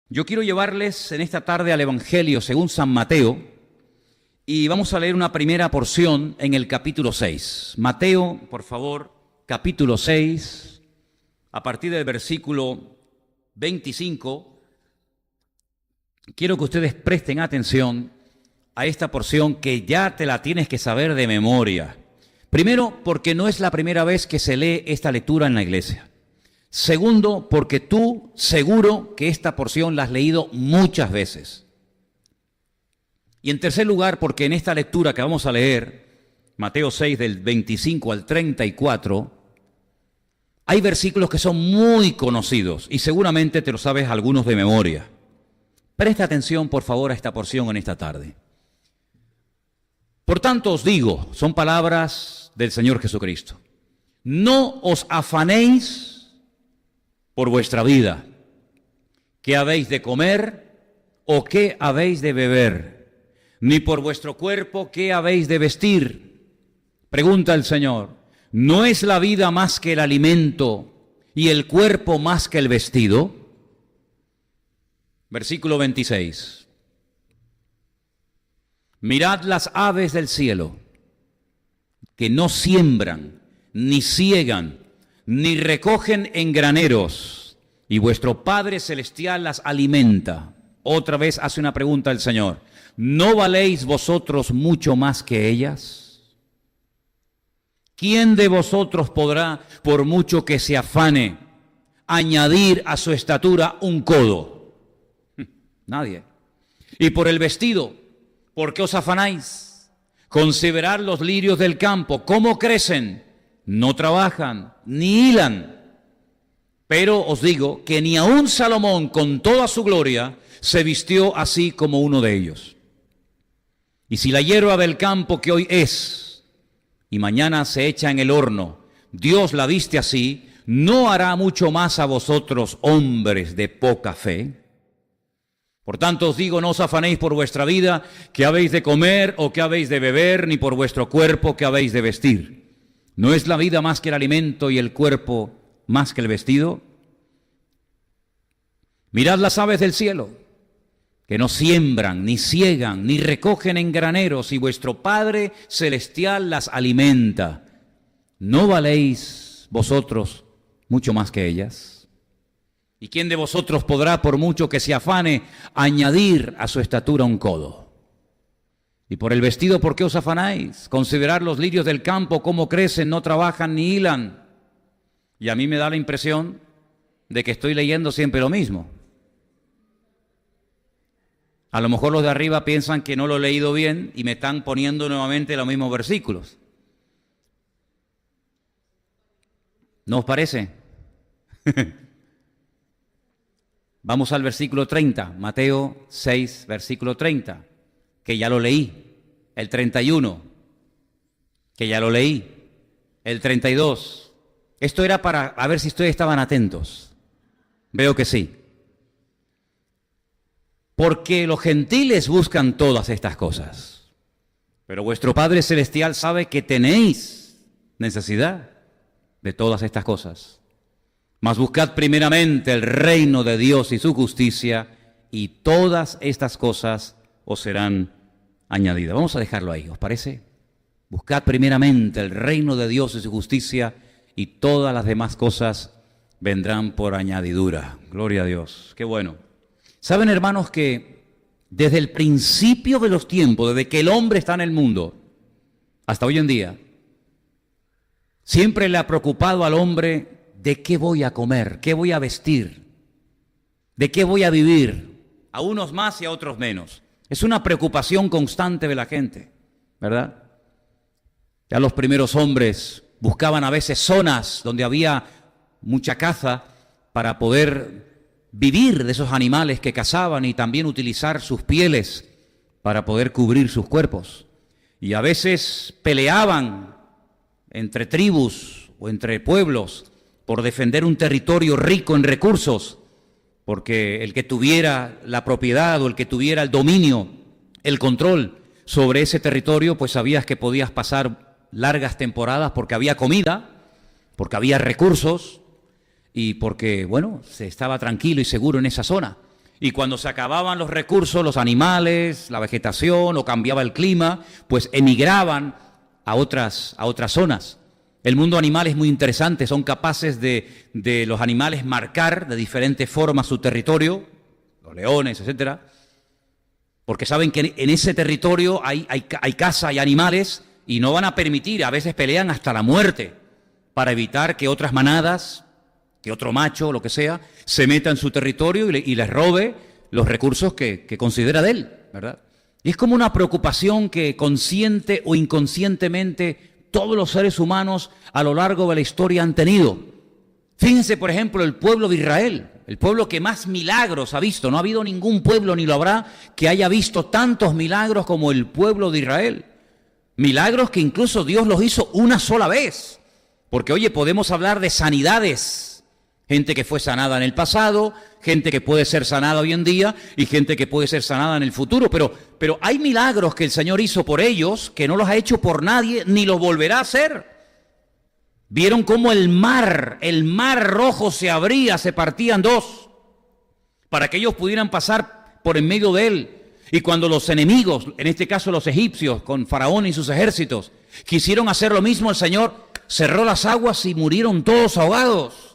Yo quiero llevarles en esta tarde al Evangelio según San Mateo y vamos a leer una primera porción en el capítulo 6. Mateo, por favor, capítulo 6, a partir del versículo 25. Quiero que ustedes presten atención a esta porción que ya te la tienes que saber de memoria. Primero, porque no es la primera vez que se lee esta lectura en la iglesia. Segundo, porque tú seguro que esta porción la has leído muchas veces. Y en tercer lugar, porque en esta lectura que vamos a leer, Mateo 6 del 25 al 34, hay versículos que son muy conocidos y seguramente te lo sabes algunos de memoria. Presta atención, por favor, a esta porción en esta tarde. Por tanto os digo, son palabras del Señor Jesucristo, no os afanéis por vuestra vida, qué habéis de comer o qué habéis de beber, ni por vuestro cuerpo qué habéis de vestir. Pregunta el Señor, ¿no es la vida más que el alimento y el cuerpo más que el vestido? Versículo 26. Mirad las aves del cielo, que no siembran, ni siegan, ni recogen en graneros, y vuestro Padre Celestial las alimenta. Otra vez hace una pregunta el Señor. ¿No valéis vosotros mucho más que ellas? ¿Quién de vosotros podrá, por mucho que se afane, añadir a su estatura un codo? Nadie. Y por el vestido, ¿por qué os afanáis? Considerad los lirios del campo, cómo crecen. No trabajan, ni hilan. Pero os digo que ni aun Salomón, con toda su gloria, se vistió así como uno de ellos. Y si la hierba del campo que hoy es, y mañana se echa en el horno, Dios la viste así, ¿no hará mucho más a vosotros, hombres de poca fe? Por tanto os digo, no os afanéis por vuestra vida, qué habéis de comer o qué habéis de beber, ni por vuestro cuerpo qué habéis de vestir. ¿No es la vida más que el alimento y el cuerpo más que el vestido? Mirad las aves del cielo, que no siembran, ni siegan, ni recogen en graneros, y vuestro Padre Celestial las alimenta. ¿No valéis vosotros mucho más que ellas? ¿Y quién de vosotros podrá, por mucho que se afane, añadir a su estatura un codo? Y por el vestido, ¿por qué os afanáis? Considerad los lirios del campo, cómo crecen, no trabajan ni hilan. Y a mí me da la impresión de que estoy leyendo siempre lo mismo. A lo mejor los de arriba piensan que no lo he leído bien y me están poniendo nuevamente los mismos versículos. ¿No os parece? Vamos al versículo 30, Mateo 6, versículo 30. Que ya lo leí, el 31, que ya lo leí, el 32. Esto era para a ver si ustedes estaban atentos. Veo que sí. Porque los gentiles buscan todas estas cosas, pero vuestro Padre Celestial sabe que tenéis necesidad de todas estas cosas. Mas buscad primeramente el reino de Dios y su justicia, y todas estas cosas os serán añadidas. Vamos a dejarlo ahí, ¿os parece? Buscad primeramente el reino de Dios y su justicia, y todas las demás cosas vendrán por añadidura. Gloria a Dios, qué bueno. Saben, hermanos, que desde el principio de los tiempos, desde que el hombre está en el mundo, hasta hoy en día, siempre le ha preocupado al hombre de qué voy a comer, qué voy a vestir, de qué voy a vivir, a unos más y a otros menos. Es una preocupación constante de la gente, ¿verdad? Ya los primeros hombres buscaban a veces zonas donde había mucha caza para poder vivir de esos animales que cazaban y también utilizar sus pieles para poder cubrir sus cuerpos. Y a veces peleaban entre tribus o entre pueblos por defender un territorio rico en recursos, porque el que tuviera la propiedad o el que tuviera el dominio, el control sobre ese territorio, pues sabías que podías pasar largas temporadas porque había comida, porque había recursos y porque, bueno, se estaba tranquilo y seguro en esa zona. Y cuando se acababan los recursos, los animales, la vegetación o cambiaba el clima, pues emigraban a otras zonas. El mundo animal es muy interesante, son capaces de los animales marcar de diferentes formas su territorio, los leones, etcétera, porque saben que en ese territorio hay caza, hay animales, y no van a permitir, a veces pelean hasta la muerte, para evitar que otras manadas, que otro macho, lo que sea, se meta en su territorio y les robe los recursos que considera de él, ¿verdad? Y es como una preocupación que consciente o inconscientemente todos los seres humanos a lo largo de la historia han tenido. Fíjense, por ejemplo, el pueblo de Israel, el pueblo que más milagros ha visto. No ha habido ningún pueblo, ni lo habrá, que haya visto tantos milagros como el pueblo de Israel. Milagros que incluso Dios los hizo una sola vez. Porque, oye, podemos hablar de sanidades. Gente que fue sanada en el pasado, gente que puede ser sanada hoy en día y gente que puede ser sanada en el futuro. Pero hay milagros que el Señor hizo por ellos que no los ha hecho por nadie ni los volverá a hacer. Vieron cómo el mar Rojo se abría, se partía en dos, para que ellos pudieran pasar por en medio de él. Y cuando los enemigos, en este caso los egipcios, con Faraón y sus ejércitos, quisieron hacer lo mismo, el Señor cerró las aguas y murieron todos ahogados.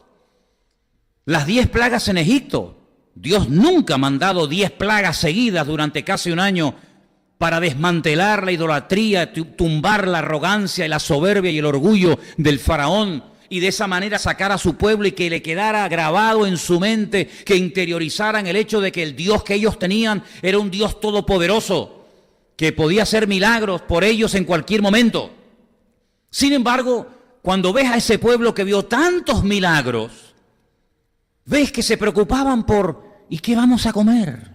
Las 10 plagas en Egipto. Dios nunca ha mandado 10 plagas seguidas durante casi un año para desmantelar la idolatría, tumbar la arrogancia y la soberbia y el orgullo del faraón y de esa manera sacar a su pueblo y que le quedara grabado en su mente, que interiorizaran el hecho de que el Dios que ellos tenían era un Dios todopoderoso, que podía hacer milagros por ellos en cualquier momento. Sin embargo, cuando ves a ese pueblo que vio tantos milagros, ves que se preocupaban por, ¿y qué vamos a comer?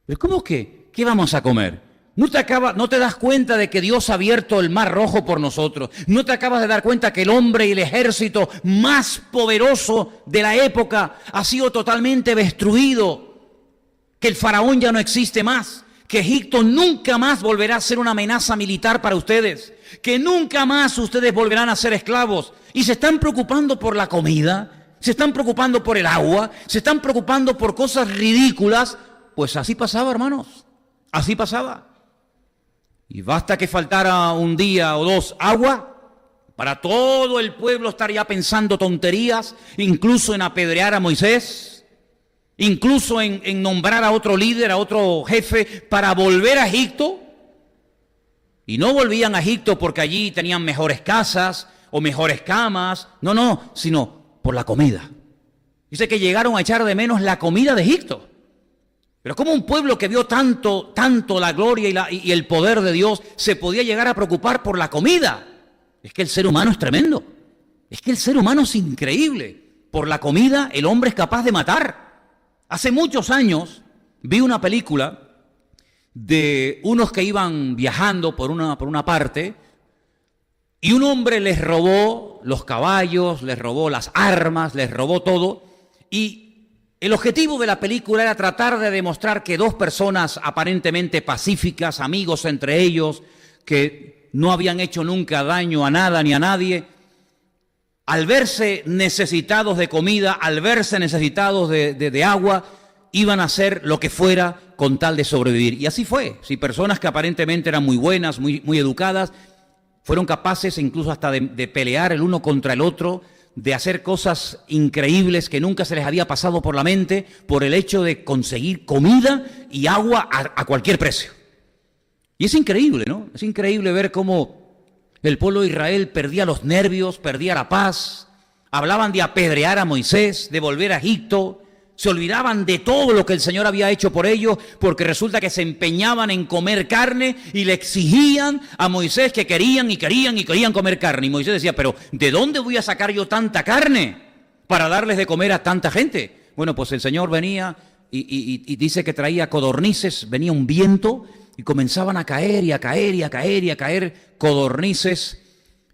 ¿Pero cómo que? ¿Qué vamos a comer? ¿No te das cuenta de que Dios ha abierto el mar Rojo por nosotros? ¿No te acabas de dar cuenta que el hombre y el ejército más poderoso de la época ha sido totalmente destruido? Que el faraón ya no existe más. Que Egipto nunca más volverá a ser una amenaza militar para ustedes. Que nunca más ustedes volverán a ser esclavos. Y se están preocupando por la comida. Se están preocupando por el agua, se están preocupando por cosas ridículas. Pues así pasaba, hermanos, así pasaba. Y basta que faltara un día o dos agua para todo el pueblo estar ya pensando tonterías, incluso en apedrear a Moisés, incluso en nombrar a otro líder, a otro jefe, para volver a Egipto. Y no volvían a Egipto porque allí tenían mejores casas o mejores camas, no, sino por la comida. Dice que llegaron a echar de menos la comida de Egipto. Pero como un pueblo que vio tanto la gloria y el poder de Dios se podía llegar a preocupar por la comida. Es que el ser humano es tremendo. Es que el ser humano es increíble. Por la comida el hombre es capaz de matar. Hace muchos años vi una película de unos que iban viajando por una parte. Y un hombre les robó los caballos, les robó las armas, les robó todo. Y el objetivo de la película era tratar de demostrar que dos personas aparentemente pacíficas, amigos entre ellos, que no habían hecho nunca daño a nada ni a nadie, al verse necesitados de comida, al verse necesitados de agua, iban a hacer lo que fuera con tal de sobrevivir. Y así fue. Si personas que aparentemente eran muy buenas, muy educadas, fueron capaces incluso hasta de pelear el uno contra el otro, de hacer cosas increíbles que nunca se les había pasado por la mente por el hecho de conseguir comida y agua a cualquier precio. Y es increíble, ¿no? Es increíble ver cómo el pueblo de Israel perdía los nervios, perdía la paz. Hablaban de apedrear a Moisés, de volver a Egipto. Se olvidaban de todo lo que el Señor había hecho por ellos, porque resulta que se empeñaban en comer carne y le exigían a Moisés que querían comer carne. Y Moisés decía, pero ¿de dónde voy a sacar yo tanta carne para darles de comer a tanta gente? Bueno, pues el Señor venía y dice que traía codornices, venía un viento y comenzaban a caer codornices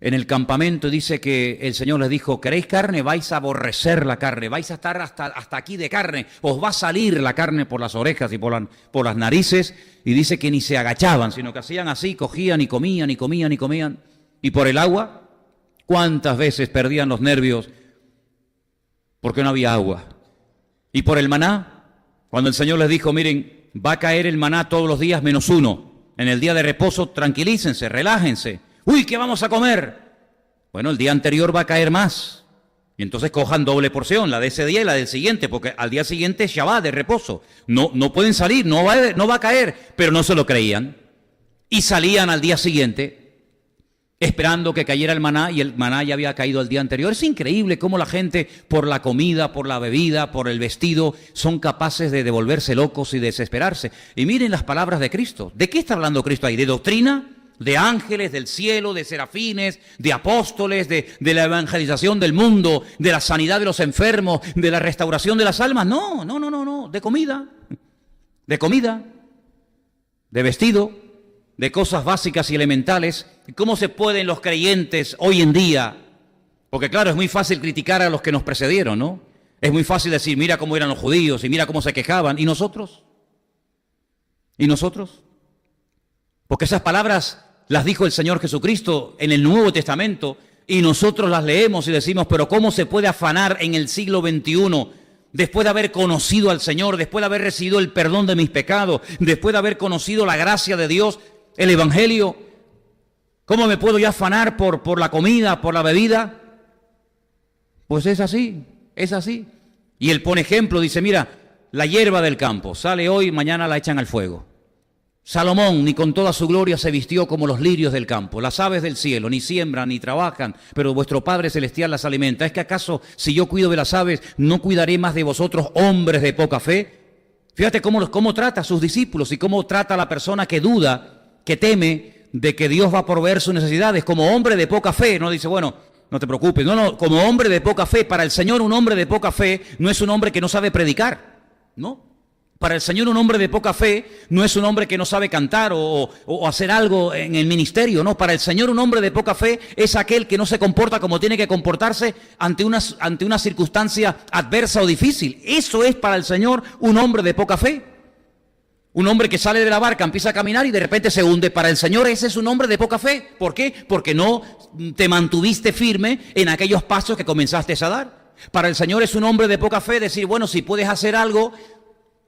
en el campamento. Dice que el Señor les dijo, ¿queréis carne? Vais a aborrecer la carne, vais a estar hasta aquí de carne, os va a salir la carne por las orejas y por las narices. Y dice que ni se agachaban, sino que hacían así, cogían y comían. Y por el agua, ¿cuántas veces perdían los nervios porque no había agua? Y por el maná, Cuando el Señor les dijo, miren, va a caer el maná todos los días menos uno. En el día de reposo, tranquilícense, relájense. Uy, ¿qué vamos a comer? Bueno, el día anterior va a caer más. Y entonces cojan doble porción, la de ese día y la del siguiente, porque al día siguiente es Shabbat, de reposo. No pueden salir, no va a caer, pero no se lo creían. Y salían al día siguiente esperando que cayera el maná, y el maná ya había caído el día anterior. Es increíble cómo la gente, por la comida, por la bebida, por el vestido, son capaces de volverse locos y desesperarse. Y miren las palabras de Cristo. ¿De qué está hablando Cristo ahí? ¿De doctrina? ¿De ángeles, del cielo, de serafines, de apóstoles, de la evangelización del mundo, de la sanidad de los enfermos, de la restauración de las almas? No, de comida, de vestido, de cosas básicas y elementales. ¿Cómo se pueden los creyentes hoy en día? Porque claro, es muy fácil criticar a los que nos precedieron, ¿no? Es muy fácil decir, mira cómo eran los judíos y mira cómo se quejaban. ¿Y nosotros? ¿Y nosotros? Porque esas palabras las dijo el Señor Jesucristo en el Nuevo Testamento y nosotros las leemos y decimos, pero ¿cómo se puede afanar en el siglo XXI? Después de haber conocido al Señor, después de haber recibido el perdón de mis pecados, después de haber conocido la gracia de Dios, el Evangelio, ¿cómo me puedo yo afanar por la comida, por la bebida? Pues es así. Y él pone ejemplo, dice, mira, la hierba del campo sale hoy, mañana la echan al fuego. Salomón ni con toda su gloria se vistió como los lirios del campo. Las aves del cielo ni siembran ni trabajan, pero vuestro Padre Celestial las alimenta. ¿Es que acaso si yo cuido de las aves, no cuidaré más de vosotros, hombres de poca fe? Fíjate cómo trata a sus discípulos y cómo trata a la persona que duda, que teme de que Dios va a proveer sus necesidades. Como hombre de poca fe, no dice, bueno, no te preocupes. No, como hombre de poca fe. Para el Señor un hombre de poca fe no es un hombre que no sabe predicar, ¿no? Para el Señor un hombre de poca fe no es un hombre que no sabe cantar o hacer algo en el ministerio, no. Para el Señor un hombre de poca fe es aquel que no se comporta como tiene que comportarse ante una circunstancia adversa o difícil. Eso es para el Señor un hombre de poca fe. Un hombre que sale de la barca, empieza a caminar y de repente se hunde. Para el Señor ese es un hombre de poca fe. ¿Por qué? Porque no te mantuviste firme en aquellos pasos que comenzaste a dar. Para el Señor es un hombre de poca fe decir, bueno, si puedes hacer algo.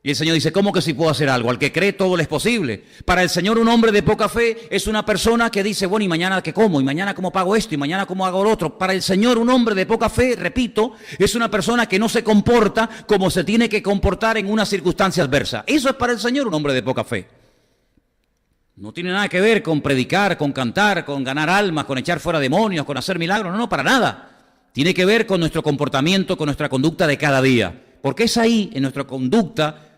Y el Señor dice, ¿cómo que si puedo hacer algo? Al que cree todo le es posible. Para el Señor un hombre de poca fe es una persona que dice, bueno, ¿y mañana qué como? ¿Y mañana cómo pago esto? ¿Y mañana cómo hago lo otro? Para el Señor un hombre de poca fe, repito, es una persona que no se comporta como se tiene que comportar en una circunstancia adversa. Eso es para el Señor un hombre de poca fe. No tiene nada que ver con predicar, con cantar, con ganar almas, con echar fuera demonios, con hacer milagros. No, para nada. Tiene que ver con nuestro comportamiento, con nuestra conducta de cada día. Porque es ahí, en nuestra conducta,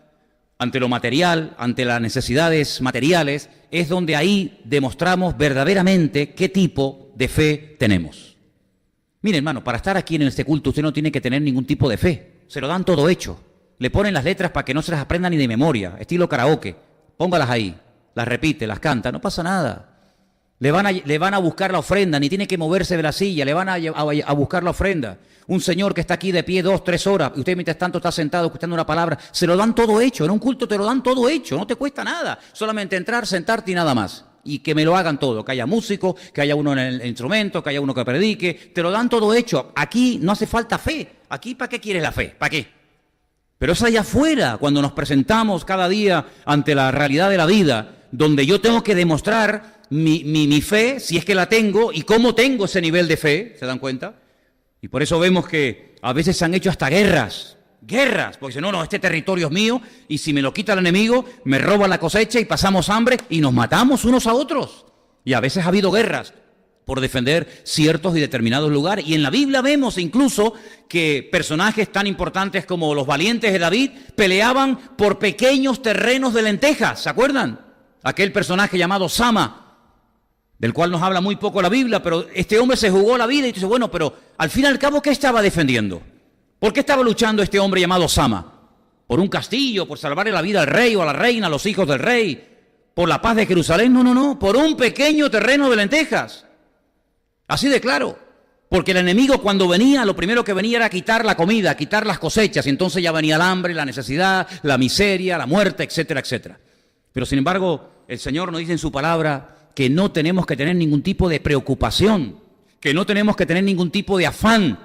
ante lo material, ante las necesidades materiales, es donde ahí demostramos verdaderamente qué tipo de fe tenemos. Mire, hermano, para estar aquí en este culto usted no tiene que tener ningún tipo de fe. Se lo dan todo hecho. Le ponen las letras para que no se las aprenda ni de memoria, estilo karaoke. Póngalas ahí, las repite, las canta, no pasa nada. Le van a buscar la ofrenda, ni tiene que moverse de la silla, le van a buscar la ofrenda. Un señor que está aquí de pie 2, 3 horas, y usted mientras tanto está sentado escuchando una palabra, se lo dan todo hecho. En un culto te lo dan todo hecho, no te cuesta nada. Solamente entrar, sentarte y nada más. Y que me lo hagan todo, que haya músico, que haya uno en el instrumento, que haya uno que predique. Te lo dan todo hecho. Aquí no hace falta fe. Aquí, ¿para qué quieres la fe? ¿Para qué? Pero es allá afuera, cuando nos presentamos cada día ante la realidad de la vida, donde yo tengo que demostrar mi fe, si es que la tengo, y cómo tengo ese nivel de fe, ¿se dan cuenta? Y por eso vemos que a veces se han hecho hasta guerras, porque dicen, no, este territorio es mío, y si me lo quita el enemigo, me roba la cosecha y pasamos hambre y nos matamos unos a otros. Y a veces ha habido guerras por defender ciertos y determinados lugares. Y en la Biblia vemos incluso que personajes tan importantes como los valientes de David peleaban por pequeños terrenos de lentejas, ¿se acuerdan? Aquel personaje llamado Sama, del cual nos habla muy poco la Biblia, pero este hombre se jugó la vida y dice, bueno, pero al fin y al cabo, ¿qué estaba defendiendo? ¿Por qué estaba luchando este hombre llamado Sama? ¿Por un castillo? ¿Por salvarle la vida al rey o a la reina, a los hijos del rey? ¿Por la paz de Jerusalén? No, por un pequeño terreno de lentejas. Así de claro. Porque el enemigo cuando venía, lo primero que venía era quitar la comida, quitar las cosechas, y entonces ya venía el hambre, la necesidad, la miseria, la muerte, etcétera, etcétera. Pero sin embargo, el Señor nos dice en su palabra que no tenemos que tener ningún tipo de preocupación, que no tenemos que tener ningún tipo de afán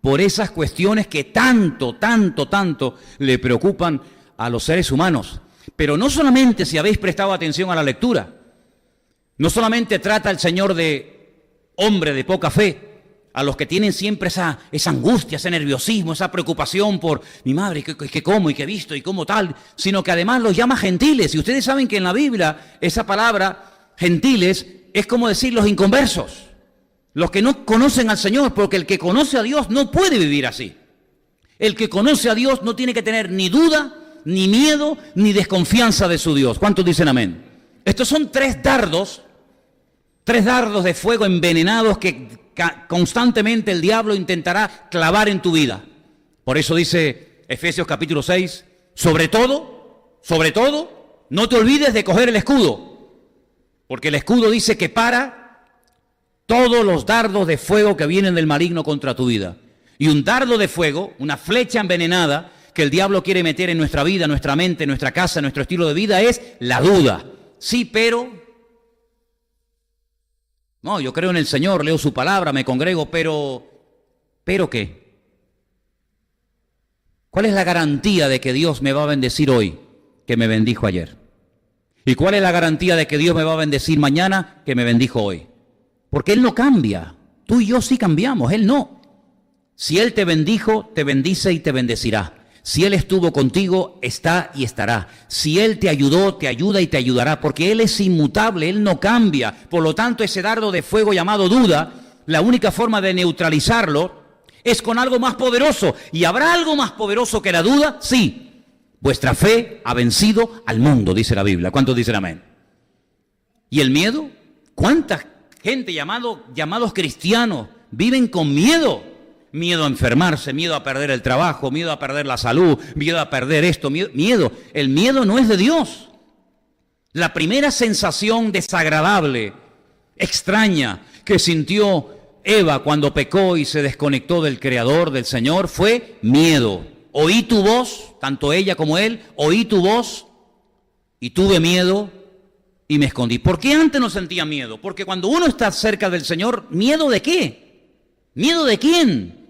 por esas cuestiones que tanto le preocupan a los seres humanos. Pero no solamente, si habéis prestado atención a la lectura, no solamente trata el Señor de hombre de poca fe, a los que tienen siempre esa angustia, ese nerviosismo, esa preocupación por mi madre, que como y que he visto y como tal, sino que además los llama gentiles. Y ustedes saben que en la Biblia esa palabra gentiles es como decir los inconversos, los que no conocen al Señor, porque el que conoce a Dios no puede vivir así. El que conoce a Dios no tiene que tener ni duda, ni miedo, ni desconfianza de su Dios. ¿Cuántos dicen amén? Estos son tres dardos de fuego envenenados que constantemente el diablo intentará clavar en tu vida. Por eso dice Efesios capítulo 6, sobre todo, no te olvides de coger el escudo, porque el escudo dice que para todos los dardos de fuego que vienen del maligno contra tu vida. Y un dardo de fuego, una flecha envenenada que el diablo quiere meter en nuestra vida, nuestra mente, nuestra casa, nuestro estilo de vida, es la duda. Sí, pero... No, yo creo en el Señor, leo su palabra, me congrego, ¿pero qué? ¿Cuál es la garantía de que Dios me va a bendecir hoy, que me bendijo ayer? ¿Y cuál es la garantía de que Dios me va a bendecir mañana, que me bendijo hoy? Porque Él no cambia. Tú y yo sí cambiamos, Él no. Si Él te bendijo, te bendice y te bendecirá. Si Él estuvo contigo, está y estará. Si Él te ayudó, te ayuda y te ayudará, porque Él es inmutable, Él no cambia. Por lo tanto, ese dardo de fuego llamado duda, la única forma de neutralizarlo es con algo más poderoso. ¿Y habrá algo más poderoso que la duda? Sí. Vuestra fe ha vencido al mundo, dice la Biblia. ¿Cuántos dicen amén? ¿Y el miedo? ¿Cuánta gente llamados cristianos viven con miedo? Miedo a enfermarse, miedo a perder el trabajo, miedo a perder la salud, miedo a perder esto, miedo. El miedo no es de Dios. La primera sensación desagradable, extraña, que sintió Eva cuando pecó y se desconectó del Creador, del Señor, fue miedo. Oí tu voz, tanto ella como él, oí tu voz y tuve miedo y me escondí. ¿Por qué antes no sentía miedo? Porque cuando uno está cerca del Señor, ¿miedo de qué? ¿Miedo de quién?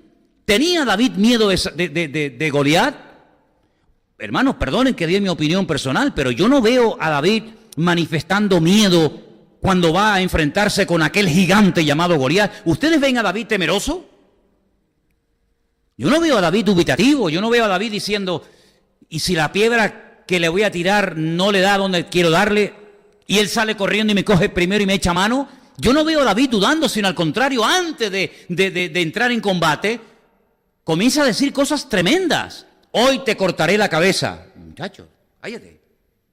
¿Tenía David miedo de Goliat? Hermanos, perdonen que dé mi opinión personal, pero yo no veo a David manifestando miedo cuando va a enfrentarse con aquel gigante llamado Goliat. ¿Ustedes ven a David temeroso? Yo no veo a David dubitativo, yo no veo a David diciendo, ¿y si la piedra que le voy a tirar no le da donde quiero darle? Y él sale corriendo y me coge primero y me echa mano. Yo no veo a David dudando, sino al contrario, antes de entrar en combate, comienza a decir cosas tremendas. Hoy te cortaré la cabeza. Muchachos, cállate,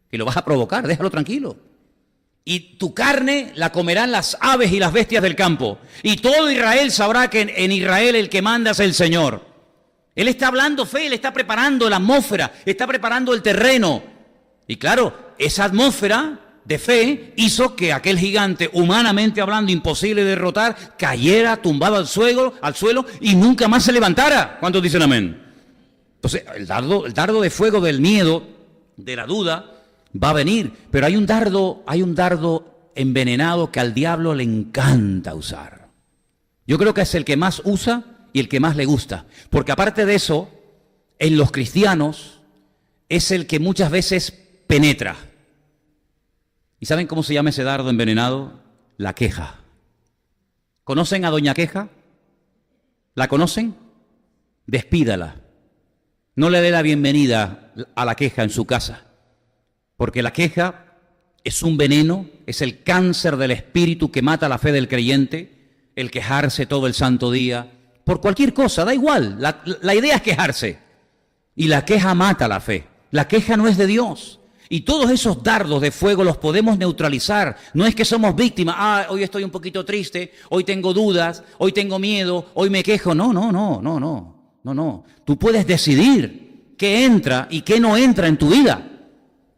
que lo vas a provocar, déjalo tranquilo. Y tu carne la comerán las aves y las bestias del campo. Y todo Israel sabrá que en Israel el que manda es el Señor. Él está hablando fe, él está preparando la atmósfera, está preparando el terreno. Y claro, esa atmósfera de fe hizo que aquel gigante, humanamente hablando, imposible de derrotar, cayera tumbado al suelo y nunca más se levantara. ¿Cuántos dicen amén? Entonces, el dardo de fuego del miedo, de la duda, va a venir. Pero hay un dardo envenenado que al diablo le encanta usar. Yo creo que es el que más usa y el que más le gusta. Porque aparte de eso, en los cristianos es el que muchas veces penetra. ¿Y saben cómo se llama ese dardo envenenado? La queja. ¿Conocen a Doña Queja? ¿La conocen? Despídala. No le dé la bienvenida a la queja en su casa. Porque la queja es un veneno, es el cáncer del espíritu que mata la fe del creyente, el quejarse todo el santo día, por cualquier cosa, da igual, la idea es quejarse. Y la queja mata la fe, la queja no es de Dios. Y todos esos dardos de fuego los podemos neutralizar. No es que somos víctimas, hoy estoy un poquito triste, hoy tengo dudas, hoy tengo miedo, hoy me quejo. No. Tú puedes decidir qué entra y qué no entra en tu vida.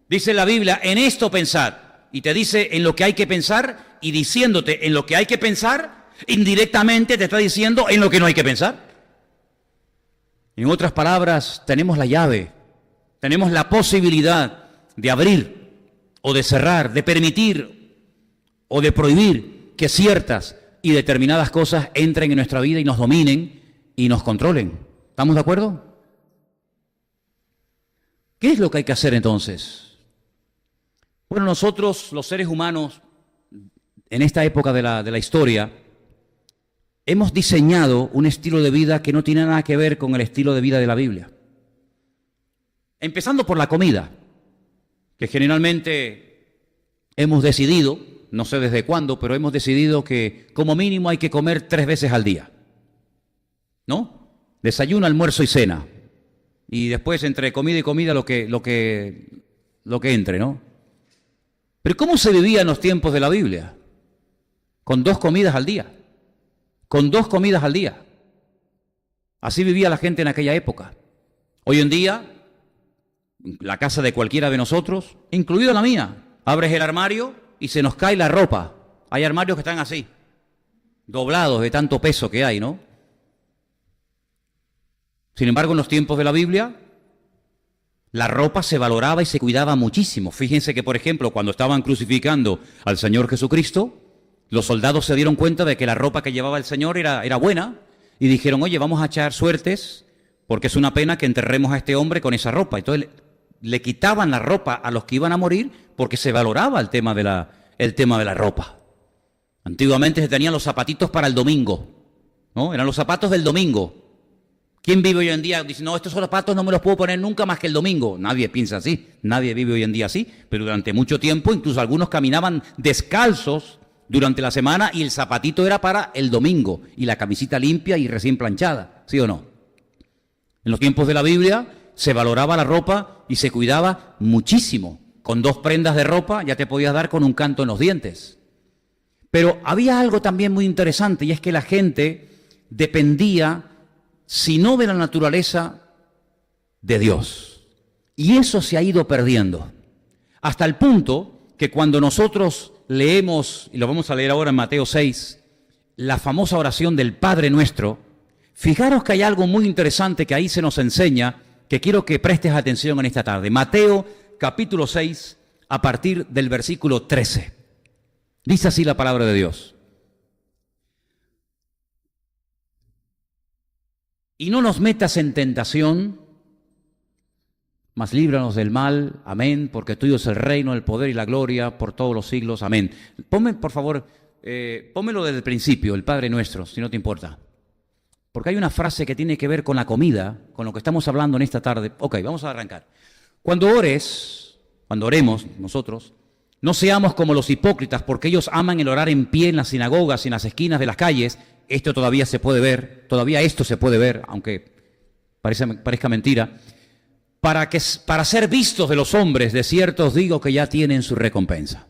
Dice la Biblia, en esto pensad. Y te dice en lo que hay que pensar, y diciéndote en lo que hay que pensar, indirectamente te está diciendo en lo que no hay que pensar. En otras palabras, tenemos la llave, tenemos la posibilidad de abrir o de cerrar, de permitir o de prohibir que ciertas y determinadas cosas entren en nuestra vida y nos dominen y nos controlen. ¿Estamos de acuerdo? ¿Qué es lo que hay que hacer entonces? Bueno, nosotros, los seres humanos, en esta época de la historia, hemos diseñado un estilo de vida que no tiene nada que ver con el estilo de vida de la Biblia. Empezando por la comida, que generalmente hemos decidido, no sé desde cuándo, pero hemos decidido que como mínimo hay que comer 3 veces al día, ¿no? Desayuno, almuerzo y cena. Y después entre comida y comida lo que entre, ¿no? Pero ¿cómo se vivía en los tiempos de la Biblia? Con 2 comidas al día. Con 2 comidas al día. Así vivía la gente en aquella época. Hoy en día, la casa de cualquiera de nosotros, incluida la mía, abres el armario y se nos cae la ropa. Hay armarios que están así, doblados de tanto peso que hay, ¿no? Sin embargo, en los tiempos de la Biblia, la ropa se valoraba y se cuidaba muchísimo. Fíjense que, por ejemplo, cuando estaban crucificando al Señor Jesucristo, los soldados se dieron cuenta de que la ropa que llevaba el Señor era buena y dijeron, oye, vamos a echar suertes porque es una pena que enterremos a este hombre con esa ropa. Entonces le quitaban la ropa a los que iban a morir porque se valoraba el tema de la ropa. Antiguamente se tenían los zapatitos para el domingo, ¿no? Eran los zapatos del domingo. ¿Quién vive hoy en día? Dice, no, estos zapatos no me los puedo poner nunca más que el domingo. Nadie piensa así, nadie vive hoy en día así, pero durante mucho tiempo incluso algunos caminaban descalzos durante la semana y el zapatito era para el domingo y la camisita limpia y recién planchada, ¿sí o no? En los tiempos de la Biblia se valoraba la ropa y se cuidaba muchísimo. Con 2 prendas de ropa ya te podías dar con un canto en los dientes. Pero había algo también muy interesante y es que la gente dependía, si no de la naturaleza, de Dios. Y eso se ha ido perdiendo. Hasta el punto que cuando nosotros leemos, y lo vamos a leer ahora en Mateo 6, la famosa oración del Padre Nuestro, fijaros que hay algo muy interesante que ahí se nos enseña, que quiero que prestes atención en esta tarde. Mateo capítulo 6, a partir del versículo 13. Dice así la palabra de Dios. Y no nos metas en tentación, mas líbranos del mal, amén, porque tuyo es el reino, el poder y la gloria por todos los siglos, amén. Ponme, por favor, pónmelo desde el principio, el Padre Nuestro, si no te importa. Porque hay una frase que tiene que ver con la comida, con lo que estamos hablando en esta tarde. Ok, vamos a arrancar. Cuando oremos nosotros, no seamos como los hipócritas, porque ellos aman el orar en pie en las sinagogas y en las esquinas de las calles. Esto todavía se puede ver, todavía esto se puede ver, aunque parezca mentira. Para ser vistos de los hombres, de cierto os digo que ya tienen su recompensa.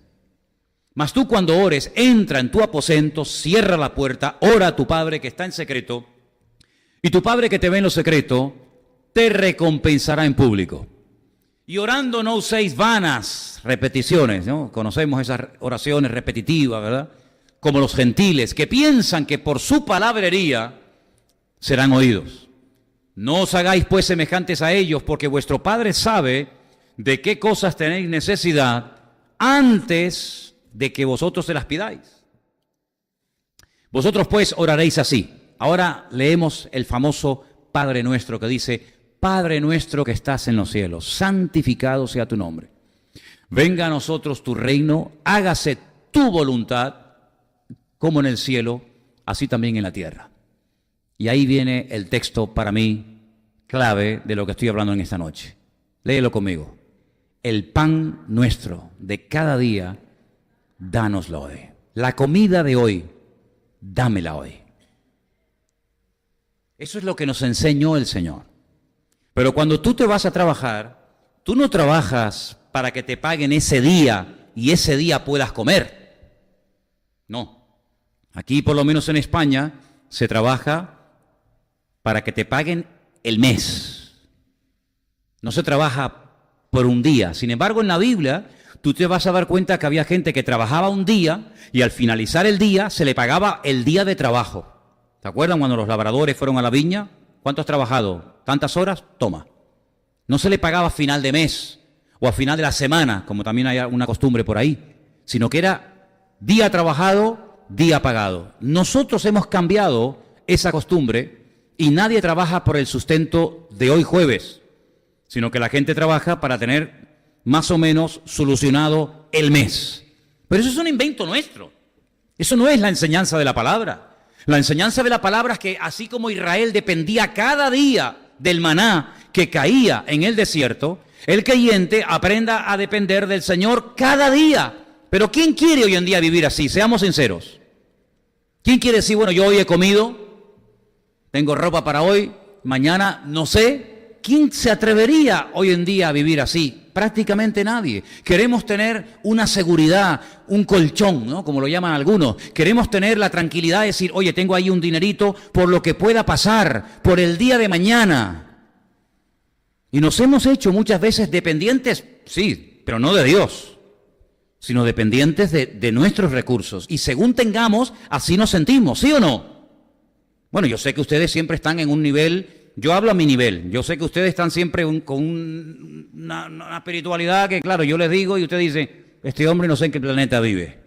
Mas tú cuando ores, entra en tu aposento, cierra la puerta, ora a tu Padre que está en secreto, y tu Padre que te ve en lo secreto, te recompensará en público. Y orando no uséis vanas repeticiones, ¿no? Conocemos esas oraciones repetitivas, ¿verdad? Como los gentiles, que piensan que por su palabrería serán oídos. No os hagáis pues semejantes a ellos, porque vuestro Padre sabe de qué cosas tenéis necesidad antes de que vosotros se las pidáis. Vosotros pues oraréis así. Ahora leemos el famoso Padre Nuestro que dice, Padre nuestro que estás en los cielos, santificado sea tu nombre. Venga a nosotros tu reino, hágase tu voluntad, como en el cielo, así también en la tierra. Y ahí viene el texto para mí clave de lo que estoy hablando en esta noche. Léelo conmigo. El pan nuestro de cada día, dánoslo hoy. La comida de hoy, dámela hoy. Eso es lo que nos enseñó el Señor. Pero cuando tú te vas a trabajar, tú no trabajas para que te paguen ese día y ese día puedas comer. No. Aquí, por lo menos en España, se trabaja para que te paguen el mes. No se trabaja por un día. Sin embargo, en la Biblia, tú te vas a dar cuenta que había gente que trabajaba un día y al finalizar el día se le pagaba el día de trabajo. ¿Te acuerdan cuando los labradores fueron a la viña? ¿Cuánto has trabajado? ¿Tantas horas? Toma. No se le pagaba a final de mes o a final de la semana, como también hay una costumbre por ahí, sino que era día trabajado, día pagado. Nosotros hemos cambiado esa costumbre y nadie trabaja por el sustento de hoy jueves, sino que la gente trabaja para tener más o menos solucionado el mes. Pero eso es un invento nuestro. Eso no es la enseñanza de la palabra. La enseñanza de la palabra es que así como Israel dependía cada día del maná que caía en el desierto, el creyente aprenda a depender del Señor cada día. Pero ¿quién quiere hoy en día vivir así? Seamos sinceros. ¿Quién quiere decir, bueno, yo hoy he comido, tengo ropa para hoy, mañana no sé? ¿Quién se atrevería hoy en día a vivir así? Prácticamente nadie. Queremos tener una seguridad, un colchón, ¿no? Como lo llaman algunos. Queremos tener la tranquilidad de decir, oye, tengo ahí un dinerito por lo que pueda pasar, por el día de mañana. Y nos hemos hecho muchas veces dependientes, sí, pero no de Dios, sino dependientes de nuestros recursos. Y según tengamos, así nos sentimos, ¿sí o no? Bueno, yo sé que ustedes siempre están en un nivel, yo hablo a mi nivel, yo sé que ustedes están siempre con una espiritualidad que, claro, yo les digo y usted dice, este hombre no sé en qué planeta vive.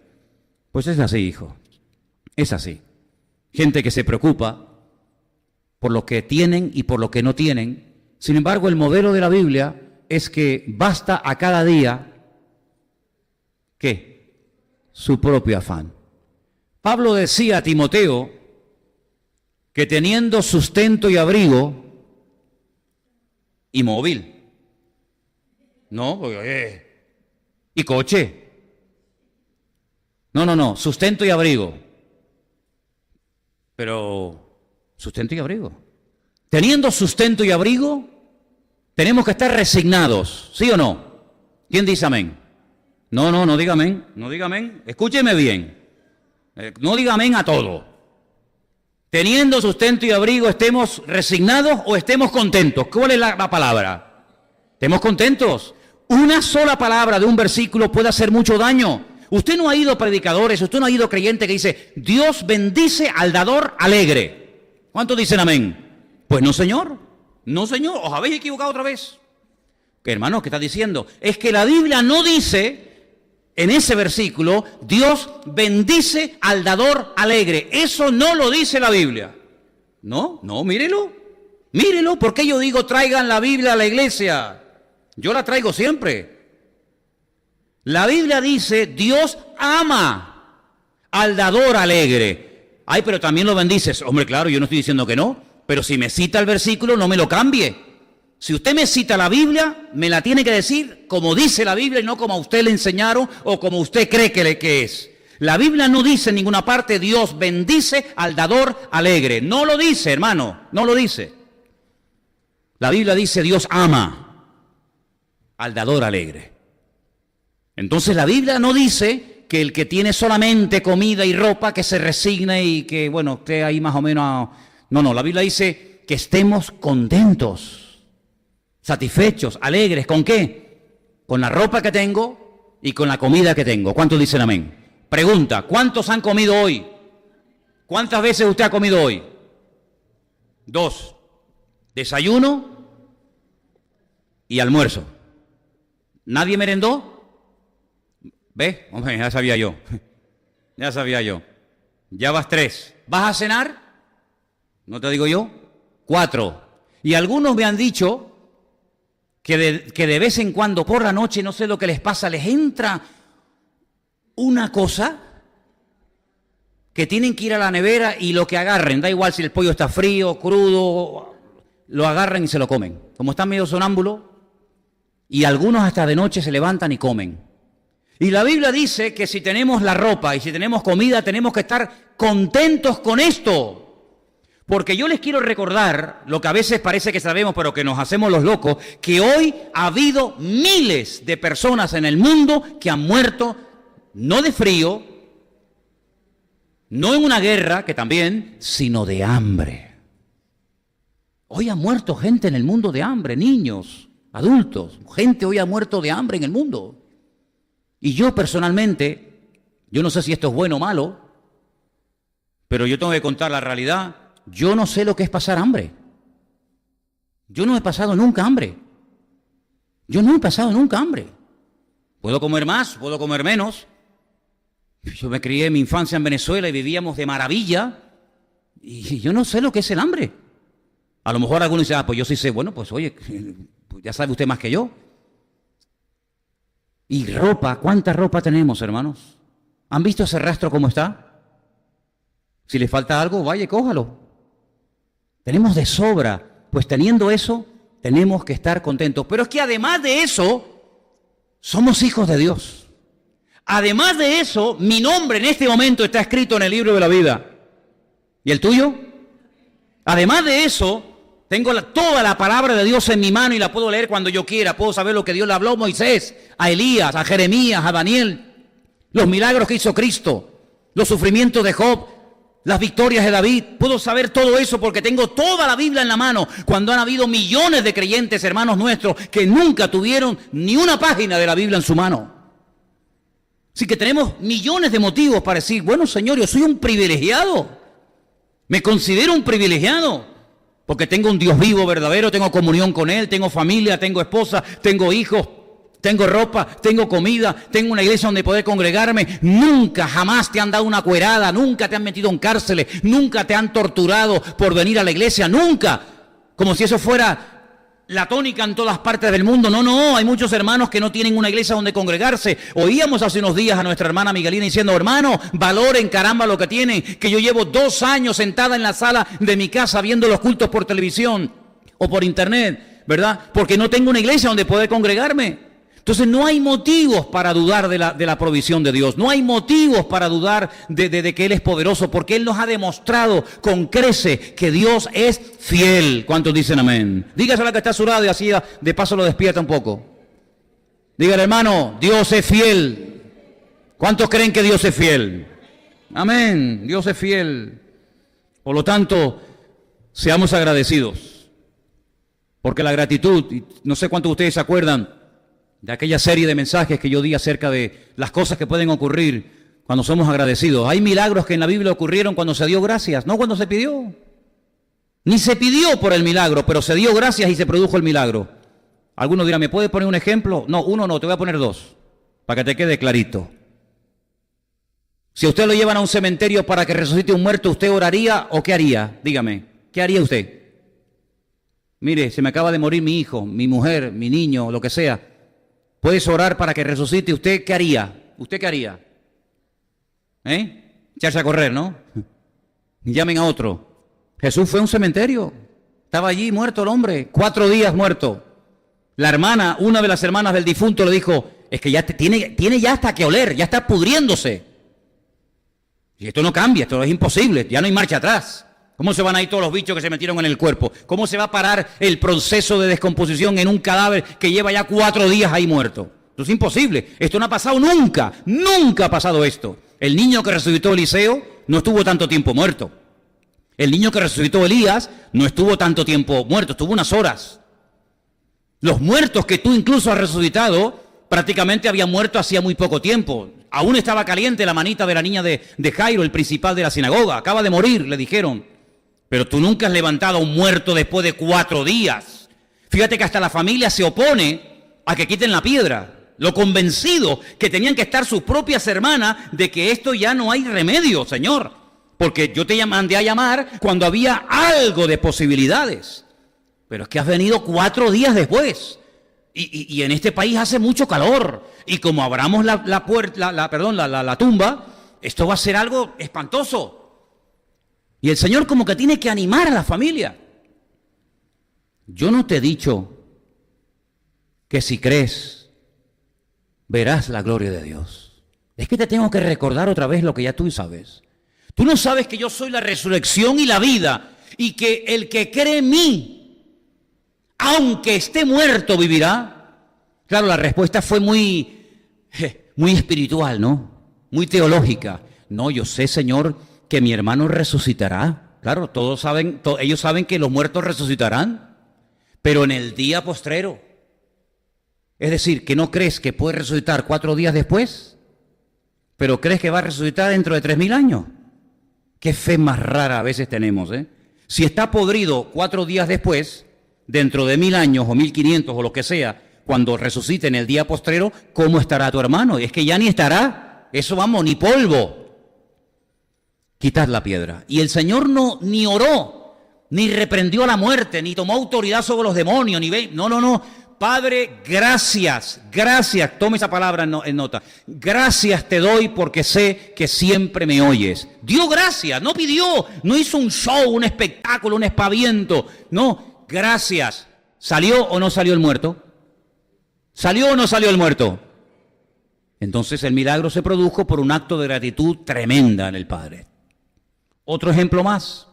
Pues es así, hijo, es así. Gente que se preocupa por lo que tienen y por lo que no tienen. Sin embargo, el modelo de la Biblia es que basta a cada día, ¿qué? Su propio afán. Pablo decía a Timoteo que teniendo sustento y abrigo y móvil, no, y coche, no, sustento y abrigo, pero sustento y abrigo. Teniendo sustento y abrigo, tenemos que estar resignados, ¿sí o no? ¿Quién dice amén? No diga amén, no diga amén. Escúcheme bien, no diga amén a todo. Teniendo sustento y abrigo, ¿estemos resignados o estemos contentos? ¿Cuál es la palabra? ¿Estemos contentos? Una sola palabra de un versículo puede hacer mucho daño. Usted no ha ido a predicadores, usted no ha ido a creyente que dice, Dios bendice al dador alegre. ¿Cuántos dicen amén? Pues no, señor. No, señor. ¿Os habéis equivocado otra vez? ¿Qué, hermanos, qué está diciendo? Es que la Biblia no dice, en ese versículo, Dios bendice al dador alegre. Eso no lo dice la Biblia. No, mírelo. Mírelo, porque yo digo, traigan la Biblia a la iglesia. Yo la traigo siempre. La Biblia dice, Dios ama al dador alegre. Ay, pero también lo bendices. Hombre, claro, yo no estoy diciendo que no, pero si me cita el versículo, no me lo cambie. Si usted me cita la Biblia, me la tiene que decir como dice la Biblia y no como a usted le enseñaron o como usted cree que es. La Biblia no dice en ninguna parte, Dios bendice al dador alegre. No lo dice, hermano, no lo dice. La Biblia dice, Dios ama al dador alegre. Entonces la Biblia no dice que el que tiene solamente comida y ropa, que se resigne y que, bueno, esté ahí más o menos. No, la Biblia dice que estemos contentos, satisfechos, alegres. ¿Con qué? Con la ropa que tengo y con la comida que tengo. ¿Cuántos dicen amén? Pregunta, ¿cuántos han comido hoy? ¿Cuántas veces usted ha comido hoy? 2. Desayuno y almuerzo. ¿Nadie merendó? ¿Ves? Hombre, ya sabía yo. Ya sabía yo. Ya vas 3. ¿Vas a cenar? ¿No te digo yo? 4. Y algunos me han dicho que de vez en cuando por la noche, no sé lo que les pasa, les entra una cosa que tienen que ir a la nevera y lo que agarren, da igual si el pollo está frío, crudo, lo agarran y se lo comen. Como están medio sonámbulos, y algunos hasta de noche se levantan y comen. Y la Biblia dice que si tenemos la ropa y si tenemos comida, tenemos que estar contentos con esto. Porque yo les quiero recordar, lo que a veces parece que sabemos, pero que nos hacemos los locos, que hoy ha habido miles de personas en el mundo que han muerto, no de frío, no en una guerra, que también, sino de hambre. Hoy ha muerto gente en el mundo de hambre, niños, adultos, gente hoy ha muerto de hambre en el mundo. Y yo personalmente, yo no sé si esto es bueno o malo, pero yo tengo que contar la realidad. Yo no sé lo que es pasar hambre. Yo no he pasado nunca hambre. Yo no he pasado nunca hambre. Puedo comer más, puedo comer menos. Yo me crié en mi infancia en Venezuela y vivíamos de maravilla. Y yo no sé lo que es el hambre. A lo mejor algunos dicen, pues yo sí sé. Bueno, pues oye, pues ya sabe usted más que yo. Y ropa, ¿cuánta ropa tenemos, hermanos? ¿Han visto ese rastro cómo está? Si le falta algo, vaya y cójalo. Tenemos de sobra. Pues teniendo eso, tenemos que estar contentos. Pero es que además de eso, somos hijos de Dios. Además de eso, mi nombre en este momento está escrito en el libro de la vida. ¿Y el tuyo? Además de eso, tengo toda la palabra de Dios en mi mano y la puedo leer cuando yo quiera. Puedo saber lo que Dios le habló a Moisés, a Elías, a Jeremías, a Daniel, los milagros que hizo Cristo, los sufrimientos de Job, las victorias de David. Puedo saber todo eso porque tengo toda la Biblia en la mano, cuando han habido millones de creyentes, hermanos nuestros, que nunca tuvieron ni una página de la Biblia en su mano. Así que tenemos millones de motivos para decir, bueno, Señor, yo soy un privilegiado. Me considero un privilegiado porque tengo un Dios vivo, verdadero, tengo comunión con Él, tengo familia, tengo esposa, tengo hijos, tengo ropa, tengo comida, tengo una iglesia donde poder congregarme. Nunca, jamás te han dado una cuerada, nunca te han metido en cárceles, nunca te han torturado por venir a la iglesia, nunca. Como si eso fuera la tónica en todas partes del mundo. No, hay muchos hermanos que no tienen una iglesia donde congregarse. Oíamos hace unos días a nuestra hermana Miguelina diciendo, hermano, valoren caramba lo que tienen, que yo llevo 2 años sentada en la sala de mi casa viendo los cultos por televisión o por internet, ¿verdad? Porque no tengo una iglesia donde poder congregarme. Entonces no hay motivos para dudar de la provisión de Dios, no hay motivos para dudar de que Él es poderoso, porque Él nos ha demostrado con creces que Dios es fiel. ¿Cuántos dicen amén? Dígaselo a la que está a su lado y así de paso lo despierta un poco. Dígale, hermano, Dios es fiel. ¿Cuántos creen que Dios es fiel? Amén, Dios es fiel. Por lo tanto, seamos agradecidos, porque la gratitud, y no sé cuántos de ustedes se acuerdan de aquella serie de mensajes que yo di acerca de las cosas que pueden ocurrir cuando somos agradecidos. Hay milagros que en la Biblia ocurrieron cuando se dio gracias, no cuando se pidió. Ni se pidió por el milagro, pero se dio gracias y se produjo el milagro. Algunos dirán, ¿me puede poner un ejemplo? No, uno no, te voy a poner 2, para que te quede clarito. Si a usted lo llevan a un cementerio para que resucite un muerto, ¿usted oraría o qué haría? Dígame, ¿qué haría usted? Mire, se me acaba de morir mi hijo, mi mujer, mi niño, lo que sea. ¿Puedes orar para que resucite? ¿Usted qué haría? ¿Usted qué haría? Echarse a correr, ¿no? Llamen a otro. Jesús fue a un cementerio. Estaba allí muerto el hombre, 4 días muerto. La hermana, una de las hermanas del difunto le dijo, es que ya tiene ya hasta que oler, ya está pudriéndose. Y esto no cambia, esto es imposible, ya no hay marcha atrás. ¿Cómo se van a ir todos los bichos que se metieron en el cuerpo? ¿Cómo se va a parar el proceso de descomposición en un cadáver que lleva ya 4 días ahí muerto? Esto es imposible. Esto no ha pasado nunca. Nunca ha pasado esto. El niño que resucitó Eliseo no estuvo tanto tiempo muerto. El niño que resucitó Elías no estuvo tanto tiempo muerto, estuvo unas horas. Los muertos que tú incluso has resucitado prácticamente habían muerto hacía muy poco tiempo. Aún estaba caliente la manita de la niña de Jairo, el principal de la sinagoga. Acaba de morir, le dijeron. Pero tú nunca has levantado a un muerto después de 4 días. Fíjate que hasta la familia se opone a que quiten la piedra. Lo convencido que tenían que estar sus propias hermanas de que esto ya no hay remedio, Señor. Porque yo te mandé a llamar cuando había algo de posibilidades. Pero es que has venido 4 días después. Y en este país hace mucho calor. Y como abramos la tumba, esto va a ser algo espantoso. Y el Señor como que tiene que animar a la familia. Yo no te he dicho que si crees, verás la gloria de Dios. Es que te tengo que recordar otra vez lo que ya tú sabes. Tú no sabes que yo soy la resurrección y la vida, y que el que cree en mí, aunque esté muerto, vivirá. Claro, la respuesta fue muy espiritual, ¿no? Muy teológica. No, yo sé, Señor, que mi hermano resucitará. Claro, todos saben, ellos saben que los muertos resucitarán, pero en el día postrero. Es decir, que no crees que puede resucitar 4 días después, pero crees que va a resucitar dentro de 3000 años. Qué fe más rara a veces tenemos, ¿eh? Si está podrido 4 días después, dentro de 1000 años o 1500 o lo que sea, cuando resucite en el día postrero, ¿cómo estará tu hermano? Es que ya ni estará, eso vamos, ni polvo. Quitad la piedra. Y el Señor no ni oró ni reprendió a la muerte, ni tomó autoridad sobre los demonios, no. Padre, gracias, tome esa palabra en nota. Gracias te doy porque sé que siempre me oyes. Dio gracias, no pidió, no hizo un show, un espectáculo, un espaviento. No, gracias. ¿Salió o no salió el muerto? ¿Salió o no salió el muerto? Entonces el milagro se produjo por un acto de gratitud tremenda en el Padre. Otro ejemplo más.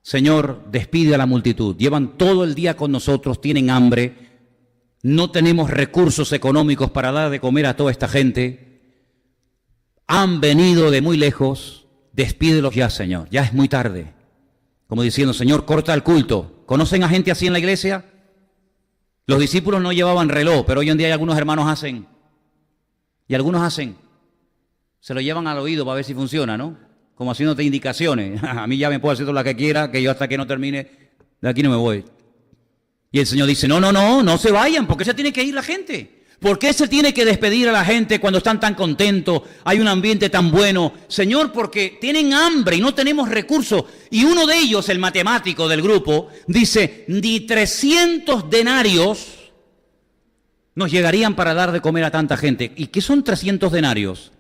Señor, despide a la multitud. Llevan todo el día con nosotros, tienen hambre. No tenemos recursos económicos para dar de comer a toda esta gente. Han venido de muy lejos. Despídelos ya, Señor. Ya es muy tarde. Como diciendo, Señor, corta el culto. ¿Conocen a gente así en la iglesia? Los discípulos no llevaban reloj, pero hoy en día hay algunos hermanos hacen. Y algunos hacen. Se lo llevan al oído para ver si funciona, ¿no? Como haciéndote indicaciones. A mí ya me puedo hacer todo lo que quiera, que yo hasta que no termine, de aquí no me voy. Y el Señor dice, no se vayan. ¿Por qué se tiene que ir la gente? ¿Por qué se tiene que despedir a la gente cuando están tan contentos? Hay un ambiente tan bueno. Señor, porque tienen hambre y no tenemos recursos. Y uno de ellos, el matemático del grupo, dice, ni 300 denarios nos llegarían para dar de comer a tanta gente. ¿Y qué son 300 denarios?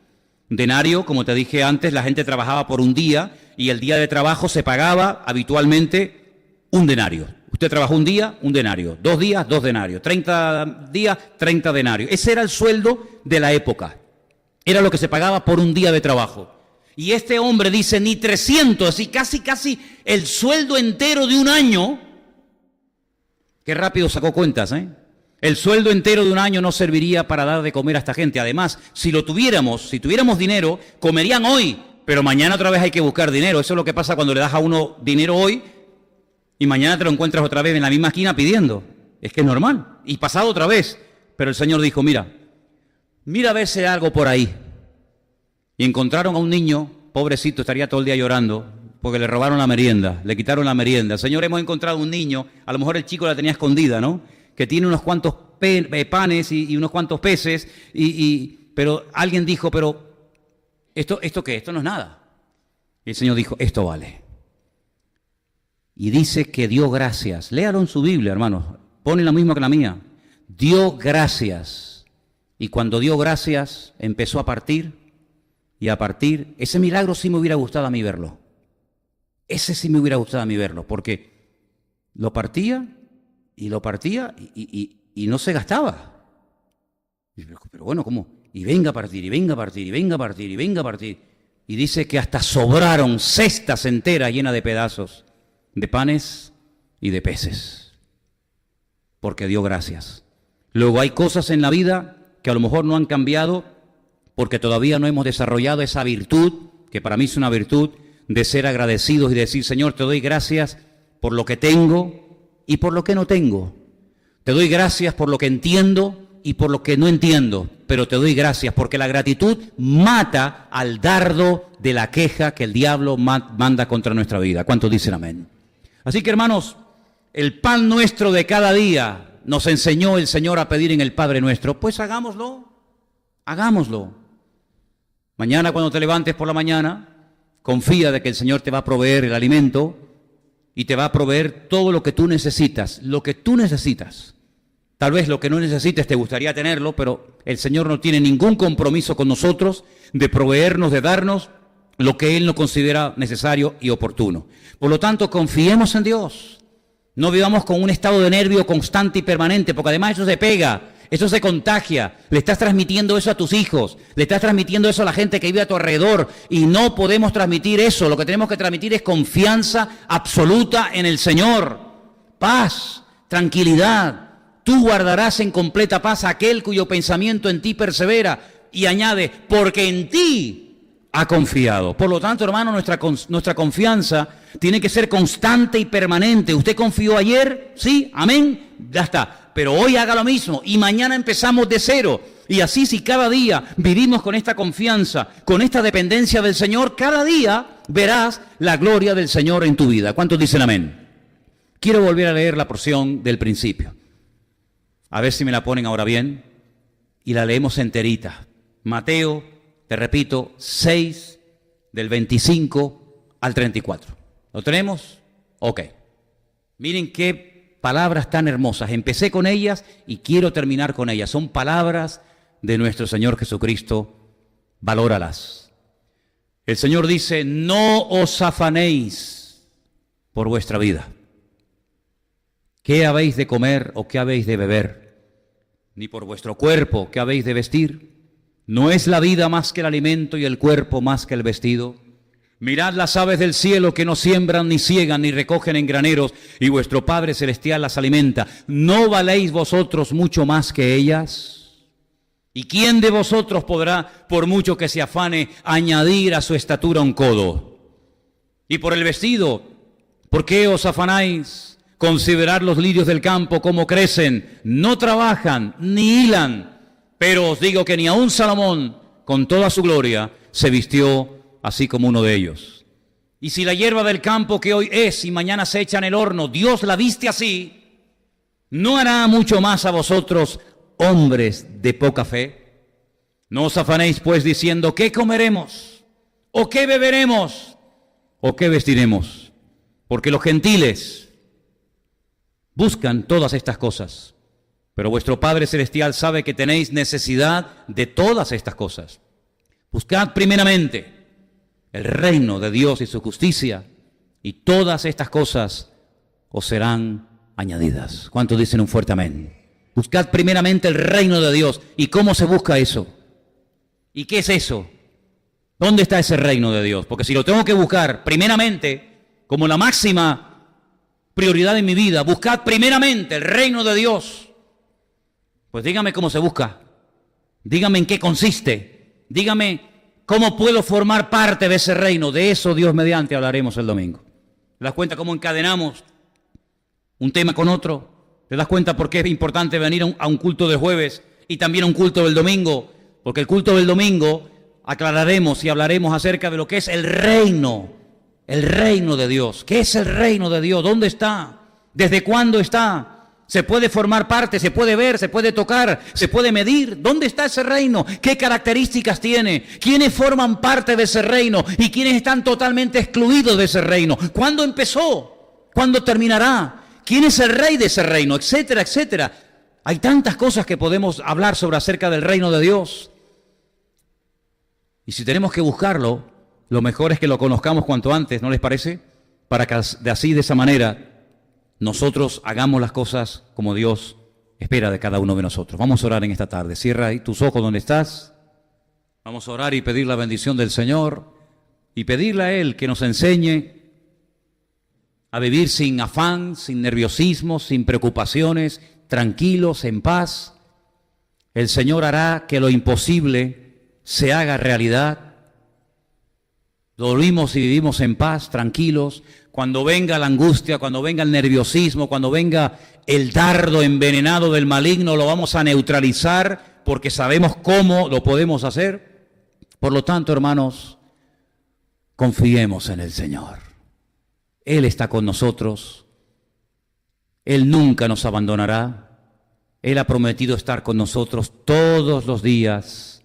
Denario, como te dije antes, la gente trabajaba por un día y el día de trabajo se pagaba habitualmente un denario. Usted trabajó un día, un denario. 2 días, 2 denarios. 30 días, 30 denarios. Ese era el sueldo de la época. Era lo que se pagaba por un día de trabajo. Y este hombre dice, ni 300, así casi el sueldo entero de un año. Qué rápido sacó cuentas, ¿eh? El sueldo entero de un año no serviría para dar de comer a esta gente. Además, si tuviéramos dinero, comerían hoy, pero mañana otra vez hay que buscar dinero. Eso es lo que pasa cuando le das a uno dinero hoy y mañana te lo encuentras otra vez en la misma esquina pidiendo. Es que es normal. Y pasado otra vez. Pero el Señor dijo, mira a ver si hay algo por ahí. Y encontraron a un niño, pobrecito, estaría todo el día llorando, porque le robaron la merienda, le quitaron la merienda. Señor, hemos encontrado un niño, a lo mejor el chico la tenía escondida, ¿no? Que tiene unos cuantos panes y unos cuantos peces, pero alguien dijo, pero ¿esto qué? Esto no es nada. Y el Señor dijo, esto vale. Y dice que dio gracias. Léalo en su Biblia, hermanos. Pone lo mismo que la mía. Dio gracias. Y cuando dio gracias, empezó a partir y a partir. Ese milagro sí me hubiera gustado a mí verlo. Ese sí me hubiera gustado a mí verlo, porque lo partía y no se gastaba. Pero bueno, ¿cómo? Y venga a partir, y venga a partir, y venga a partir, y venga a partir. Y dice que hasta sobraron cestas enteras llenas de pedazos de panes y de peces, porque dio gracias. Luego hay cosas en la vida que a lo mejor no han cambiado porque todavía no hemos desarrollado esa virtud, que para mí es una virtud, de ser agradecidos y decir, Señor, te doy gracias por lo que tengo y por lo que no tengo. Te doy gracias por lo que entiendo y por lo que no entiendo, pero te doy gracias porque la gratitud mata al dardo de la queja que el diablo manda contra nuestra vida. ¿Cuántos dicen amén? Así que, hermanos, el pan nuestro de cada día nos enseñó el Señor a pedir en el Padre Nuestro. Pues hagámoslo. Mañana cuando te levantes por la mañana, confía de que el Señor te va a proveer el alimento y te va a proveer todo lo que tú necesitas. Lo que tú necesitas. Tal vez lo que no necesites te gustaría tenerlo, pero el Señor no tiene ningún compromiso con nosotros de proveernos, de darnos lo que Él no considera necesario y oportuno. Por lo tanto, confiemos en Dios. No vivamos con un estado de nervio constante y permanente, porque además eso se pega, eso se contagia. Le estás transmitiendo eso a tus hijos, le estás transmitiendo eso a la gente que vive a tu alrededor, y no podemos transmitir eso. Lo que tenemos que transmitir es confianza absoluta en el Señor. Paz, tranquilidad. Tú guardarás en completa paz a aquel cuyo pensamiento en ti persevera. Y añade, porque en ti ha confiado. Por lo tanto, hermano, nuestra confianza tiene que ser constante y permanente. ¿Usted confió ayer? Sí, amén, ya está. Pero hoy haga lo mismo y mañana empezamos de cero. Y así, si cada día vivimos con esta confianza, con esta dependencia del Señor, cada día verás la gloria del Señor en tu vida. ¿Cuántos dicen amén? Quiero volver a leer la porción del principio. A ver si me la ponen ahora bien. Y la leemos enterita. Mateo, te repito, 6, del 25 al 34. ¿Lo tenemos? Ok. Miren qué palabras tan hermosas. Empecé con ellas y quiero terminar con ellas. Son palabras de nuestro Señor Jesucristo. Valóralas. El Señor dice, no os afanéis por vuestra vida. ¿Qué habéis de comer o qué habéis de beber? Ni por vuestro cuerpo, ¿qué habéis de vestir? ¿No es la vida más que el alimento y el cuerpo más que el vestido? Mirad las aves del cielo que no siembran, ni ciegan, ni recogen en graneros, y vuestro Padre Celestial las alimenta. ¿No valéis vosotros mucho más que ellas? ¿Y quién de vosotros podrá, por mucho que se afane, añadir a su estatura un codo? Y por el vestido, ¿por qué os afanáis? Considerad los lirios del campo, cómo crecen, no trabajan, ni hilan. Pero os digo que ni aun Salomón, con toda su gloria, se vistió así como uno de ellos. Y si la hierba del campo que hoy es y mañana se echa en el horno, Dios la viste así, ¿no hará mucho más a vosotros, hombres de poca fe? No os afanéis pues diciendo, ¿qué comeremos? ¿O qué beberemos? ¿O qué vestiremos? Porque los gentiles buscan todas estas cosas, pero vuestro Padre Celestial sabe que tenéis necesidad de todas estas cosas. Buscad primeramente el reino de Dios y su justicia, y todas estas cosas os serán añadidas. ¿Cuántos dicen un fuerte amén? Buscad primeramente el reino de Dios. ¿Y cómo se busca eso? ¿Y qué es eso? ¿Dónde está ese reino de Dios? Porque si lo tengo que buscar primeramente, como la máxima prioridad en mi vida, buscad primeramente el reino de Dios. Pues dígame cómo se busca. Dígame en qué consiste. Dígame ¿cómo puedo formar parte de ese reino? De eso, Dios mediante, hablaremos el domingo. ¿Te das cuenta cómo encadenamos un tema con otro? ¿Te das cuenta por qué es importante venir a un culto de jueves y también a un culto del domingo? Porque el culto del domingo aclararemos y hablaremos acerca de lo que es el reino de Dios. ¿Qué es el reino de Dios? ¿Dónde está? ¿Desde cuándo está? Se puede formar parte, se puede ver, se puede tocar, se puede medir. ¿Dónde está ese reino? ¿Qué características tiene? ¿Quiénes forman parte de ese reino? ¿Y quiénes están totalmente excluidos de ese reino? ¿Cuándo empezó? ¿Cuándo terminará? ¿Quién es el rey de ese reino? Etcétera, etcétera. Hay tantas cosas que podemos hablar sobre acerca del reino de Dios. Y si tenemos que buscarlo, lo mejor es que lo conozcamos cuanto antes, ¿no les parece? Para que de esa manera nosotros hagamos las cosas como Dios espera de cada uno de nosotros. Vamos a orar en esta tarde. Cierra ahí tus ojos donde estás. Vamos a orar y pedir la bendición del Señor y pedirle a Él que nos enseñe a vivir sin afán, sin nerviosismo, sin preocupaciones, tranquilos, en paz. El Señor hará que lo imposible se haga realidad. Dormimos y vivimos en paz, tranquilos. Cuando venga la angustia, cuando venga el nerviosismo, cuando venga el dardo envenenado del maligno, lo vamos a neutralizar porque sabemos cómo lo podemos hacer. Por lo tanto, hermanos, confiemos en el Señor. Él está con nosotros. Él nunca nos abandonará. Él ha prometido estar con nosotros todos los días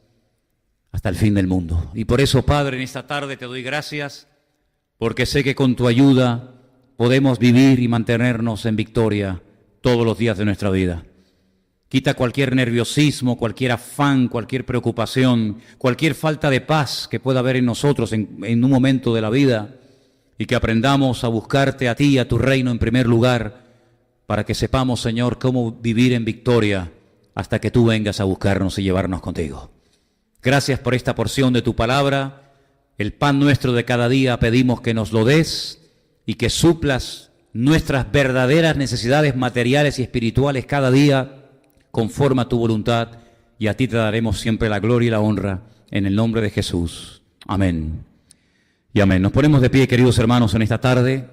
hasta el fin del mundo. Y por eso, Padre, en esta tarde te doy gracias, porque sé que con tu ayuda podemos vivir y mantenernos en victoria todos los días de nuestra vida. Quita cualquier nerviosismo, cualquier afán, cualquier preocupación, cualquier falta de paz que pueda haber en nosotros en un momento de la vida, y que aprendamos a buscarte a ti, a tu reino en primer lugar, para que sepamos, Señor, cómo vivir en victoria hasta que tú vengas a buscarnos y llevarnos contigo. Gracias por esta porción de tu palabra. El pan nuestro de cada día pedimos que nos lo des y que suplas nuestras verdaderas necesidades materiales y espirituales cada día conforme a tu voluntad, y a ti te daremos siempre la gloria y la honra en el nombre de Jesús. Amén y amén. Nos ponemos de pie, queridos hermanos, en esta tarde.